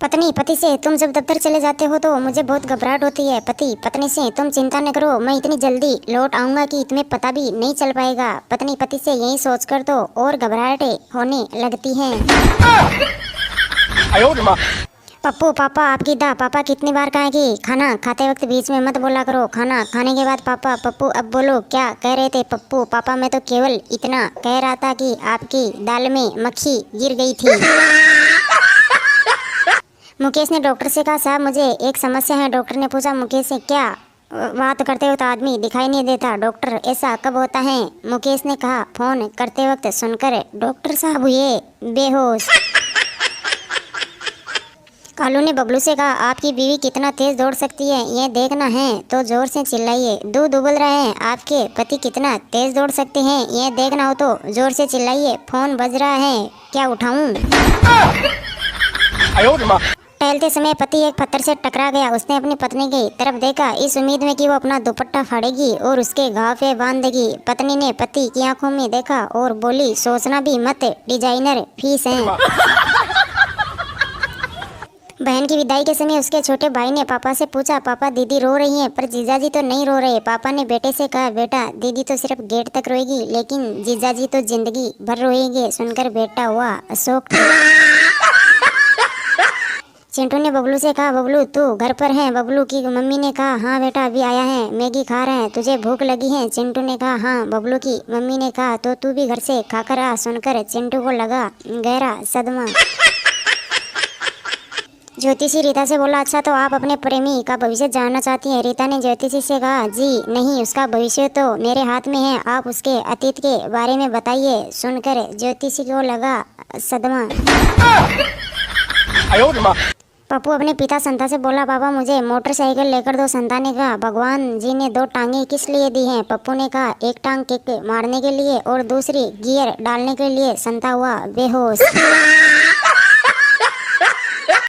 पत्नी पति से, तुम जब दफ्तर चले जाते हो तो मुझे बहुत घबराहट होती है। पति पत्नी से, तुम चिंता न करो, मैं इतनी जल्दी लौट आऊंगा कि तुम्हें पता भी नहीं चल पाएगा। पत्नी पति से, यही सोचकर तो और घबराहटें होने लगती हैं। पप्पू पापा आपकी दा, पापा कितनी बार कहेगी? खाना खाते वक्त बीच में मत बोला करो। खाना खाने के बाद पापा। पप्पू अब बोलो, क्या कह रहे थे? पप्पू पापा मैं तो केवल इतना कह रहा था कि आपकी दाल में मक्खी गिर गई थी। मुकेश ने डॉक्टर से कहा, साहब मुझे एक समस्या है। डॉक्टर ने पूछा मुकेश से, क्या? बात करते वक्त आदमी दिखाई नहीं देता। डॉक्टर ऐसा कब होता है? मुकेश ने कहा, फोन करते वक्त सुनकर डॉक्टर साहब हुए बेहोश। कालू ने बबलू से कहा, आपकी बीवी कितना तेज दौड़ सकती है ये देखना है तो जोर से चिल्लाइए। दूध उबल रहे हैं, आपके पति कितना तेज दौड़ सकते हैं ये देखना हो तो जोर से चिल्लाइए। फोन बज रहा है, क्या उठाऊं? टहलते समय पति एक पत्थर से टकरा गया। उसने अपनी पत्नी की तरफ देखा, इस उम्मीद में कि वो अपना दुपट्टा फाड़ेगी और उसके घाव पे बांध देगी। पत्नी ने पति की आंखों में देखा और बोली, सोचना भी मत, डिजाइनर फीस है। बहन की विदाई के समय उसके छोटे भाई ने पापा से पूछा, पापा दीदी रो रही हैं पर जीजाजी तो नहीं रो रहे। पापा ने बेटे से कहा, बेटा दीदी तो सिर्फ गेट तक रोएगी लेकिन जीजाजी तो जिंदगी भर रोएंगे। सुनकर बेटा हुआ अशोक। चिंटू ने बबलू से कहा, बबलू तू घर पर है? बबलू की मम्मी ने कहा, हाँ बेटा अभी आया है, मैगी खा रहे हैं, तुझे भूख लगी है? चिंटू ने कहा, हाँ। बबलू की मम्मी ने कहा, तो तू भी घर से खाकर आ। सुनकर चिंटू को लगा गहरा सदमा। ज्योतिषी रीता से बोला, अच्छा तो आप अपने प्रेमी का भविष्य जानना चाहती हैं? रीता ने ज्योतिषी से कहा, जी नहीं, उसका भविष्य तो मेरे हाथ में है, आप उसके अतीत के बारे में बताइए। सुनकर ज्योतिषी को लगा सदमा। पप्पू अपने पिता संता से बोला, पापा मुझे मोटरसाइकिल लेकर दो। संता ने कहा, भगवान जी ने दो टांगे किस लिए दी हैं? पप्पू ने कहा, एक टांग किक मारने के लिए और दूसरी गियर डालने के लिए। संता हुआ बेहोश।